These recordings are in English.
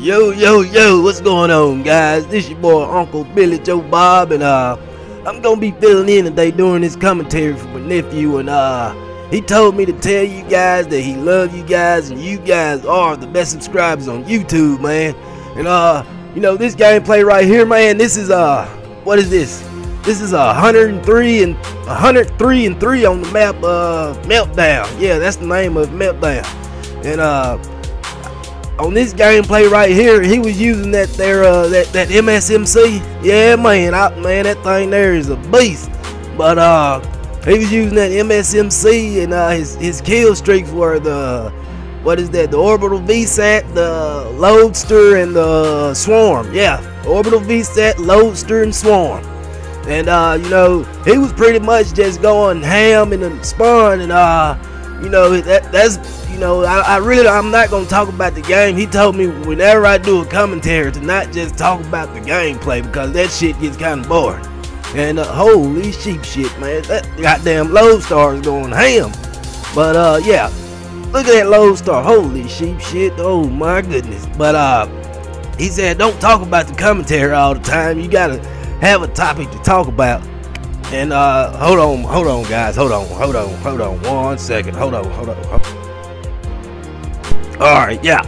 Yo, what's going on, guys? This your boy Uncle Billy Joe Bob, and I'm gonna be filling in today doing this commentary for my nephew, and he told me to tell you guys that he loves you guys, and you guys are the best subscribers on YouTube, man. And you know, this gameplay right here, man, this is what is this? This is 103 and 3 on the map, Meltdown. Yeah, that's the name of Meltdown. And on this gameplay right here, he was using that MSMC. Yeah, man, that thing there is a beast. But he was using that MSMC, and his kill streaks were the Orbital VSAT, the Loadster, and the Swarm. Yeah, Orbital VSAT, Loadster, and Swarm. And you know, he was pretty much just going ham in the spawn, and you know, that's, you know, I'm not gonna talk about the game. He told me whenever I do a commentary to not just talk about the gameplay, because that shit gets kind of boring. And holy sheep shit, man, that goddamn Lodestar is going ham. But yeah, look at that Lodestar, holy sheep shit, oh my goodness. But he said don't talk about the commentary all the time, you gotta have a topic to talk about. And hold on guys, hold on 1 second, hold on. Alright, yeah,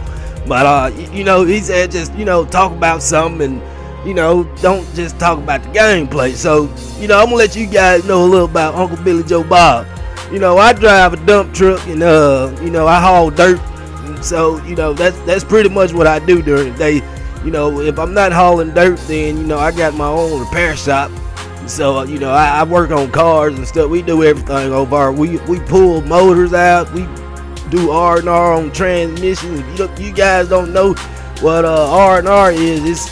but you know, he said just, you know, talk about something, and you know, don't just talk about the gameplay. So, you know, I'm gonna let you guys know a little about Uncle Billy Joe Bob. You know, I drive a dump truck, and you know, I haul dirt, and so, you know, that's pretty much what I do during the day. You know, if I'm not hauling dirt, then, you know, I got my own repair shop. So, you know, I work on cars and stuff. We do everything over. We pull motors out. We do R&R on transmissions. If you guys don't know what R&R is, it's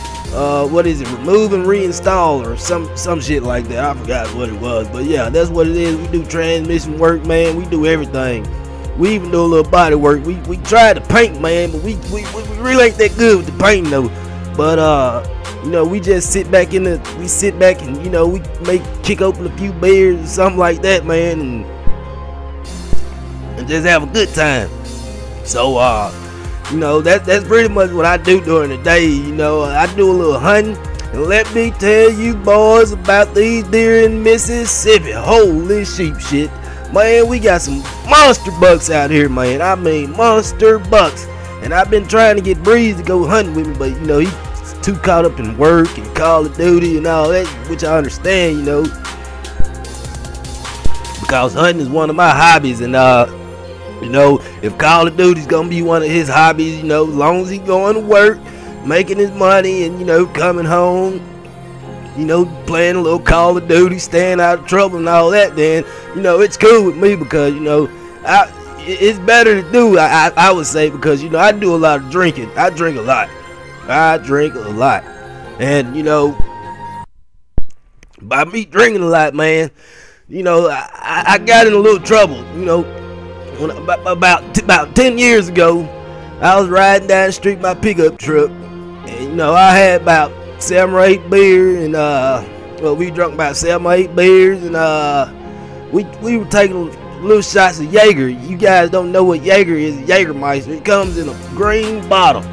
what is it? Remove and reinstall, or some shit like that. I forgot what it was, but yeah, that's what it is. We do transmission work, man. We do everything. We even do a little body work. We tried to paint, man, but we really ain't that good with the painting though. But you know, we just sit back and you know, we kick open a few beers or something like that, man, and just have a good time. So you know, that's pretty much what I do during the day. You know, I do a little hunting, and let me tell you boys about these deer in Mississippi. Holy sheep shit, man, we got some monster bucks out here, man. I mean, monster bucks. And I've been trying to get Breeze to go hunting with me, but you know, he's too caught up in work and Call of Duty and all that, which I understand, you know, because hunting is one of my hobbies. And you know, if Call of Duty's gonna be one of his hobbies, you know, as long as he's going to work, making his money, and you know, coming home, you know, playing a little Call of Duty, staying out of trouble and all that, then, you know, it's cool with me, because, you know, it's better to do, I would say, because, you know, I do a lot of drinking. I drink a lot. And, you know, by me drinking a lot, man, you know, I got in a little trouble. You know, when about 10 years ago, I was riding down the street in my pickup truck, and, you know, I had about 7 or 8 beers, and well, we drank about 7 or 8 beers, and we were taking little shots of Jaeger. You guys don't know what Jaeger is. Jägermeister. It comes in a green bottle.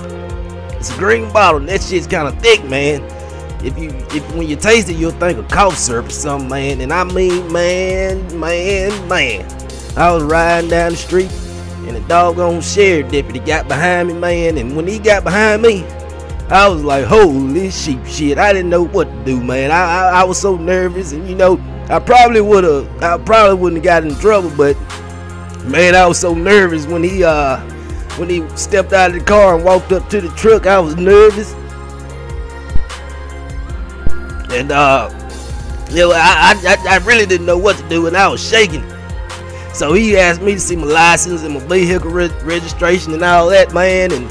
It's a green bottle, and that shit's kind of thick, man. When you taste it, you'll think of cough syrup or something, man. And I mean, man, I was riding down the street, and a doggone sheriff deputy got behind me, man. And when he got behind me, I was like, holy sheep shit. I didn't know what to do, man. I was so nervous, and you know, I probably wouldn't have got in trouble, but man, I was so nervous when he stepped out of the car and walked up to the truck. I was nervous, and you know, I really didn't know what to do, and I was shaking. So he asked me to see my license and my vehicle registration and all that, man. And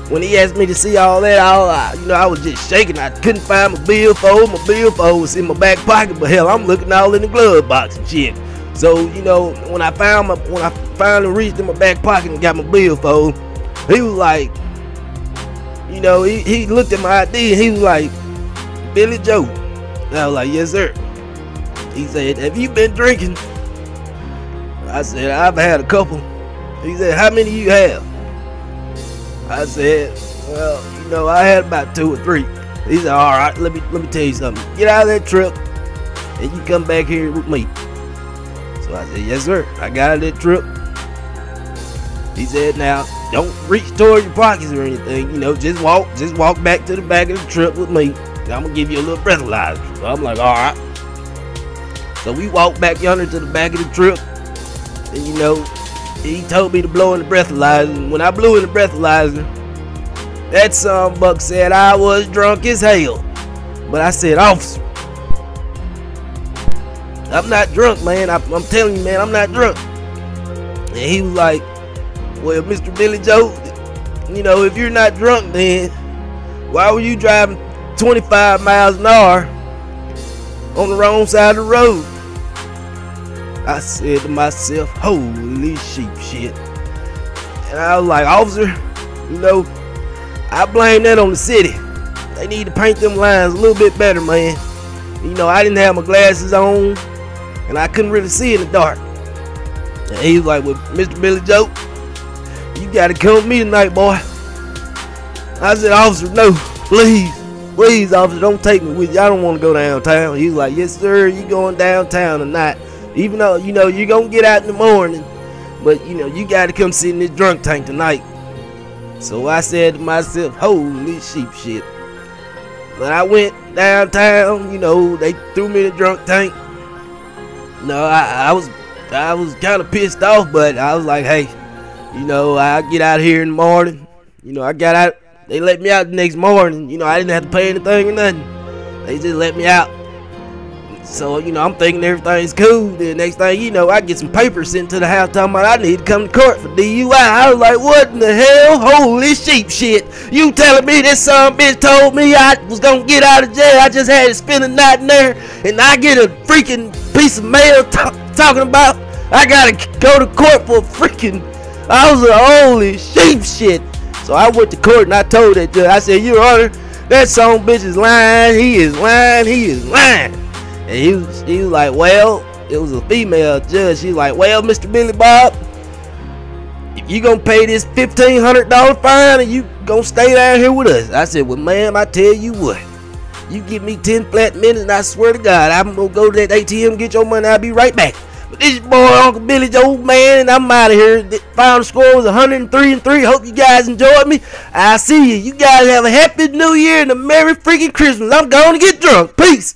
when he asked me to see all that, you know, I was just shaking. I couldn't find my billfold. My billfold was in my back pocket, but hell, I'm looking all in the glove box and shit. So, you know, when I finally reached in my back pocket and got my billfold, he was like, you know, he looked at my ID and he was like, Billy Joe. And I was like, yes, sir. He said, have you been drinking? I said, I've had a couple. He said, how many you have? I said, well, you you know, I had about 2 or 3. He said, all right, let me tell you something. Get out of that truck and you come back here with me. So I said, yes, sir. I got out of that truck. He said, now, don't reach toward your pockets or anything. You know, just walk back to the back of the truck with me. And I'm going to give you a little breathalyzer. So I'm like, all right. So we walked back yonder to the back of the truck. And, you know, he told me to blow in the breathalyzer. And when I blew in the breathalyzer, that buck said I was drunk as hell. But I said, officer, I'm not drunk, man. I'm telling you, man, I'm not drunk. And he was like, well, Mr. Billy Joe, you know, if you're not drunk, then why were you driving 25 miles an hour on the wrong side of the road? I said to myself, holy sheep shit. And I was like, officer, you know, I blame that on the city. They need to paint them lines a little bit better, man. You know, I didn't have my glasses on, and I couldn't really see in the dark. And he was like, well, Mr. Billy Joe, you gotta come with me tonight, boy. I said, officer, no, please, officer, don't take me with you. I don't want to go downtown. He was like, yes, sir, you going downtown tonight. Even though, you know, you're gonna get out in the morning, but, you know, you gotta come sit in this drunk tank tonight. So I said to myself, holy sheep shit. But I went downtown, you know, they threw me in the drunk tank. No, I was kind of pissed off, but I was like, hey, you know, I get out here in the morning. You know, I got out, they let me out the next morning. You know, I didn't have to pay anything or nothing. They just let me out. So, you know, I'm thinking everything's cool. Then next thing you know, I get some papers sent to the house talking about I need to come to court for DUI. I was like, what in the hell? Holy sheep shit. You telling me this son bitch told me I was gonna get out of jail? I just had to spend a night in there, and I get a freaking piece of mail talking about I gotta go to court for freaking... I was like, holy sheep shit. So I went to court and I told that judge, I said, Your Honor, that son bitch is lying. He is lying. And he was like, well, it was a female judge. She's like, well, Mr. Billy Bob, if you gonna pay this $1,500 fine and you gonna stay down here with us. I said, well, ma'am, I tell you what, you give me 10 flat minutes and I swear to God, I'm gonna go to that ATM, get your money, I'll be right back. But this boy, Uncle Billy's old man, and I'm out of here. The final score was 103-3. Hope you guys enjoyed me. I'll see you. You guys have a happy new year and a Merry freaking Christmas. I'm going to get drunk. Peace.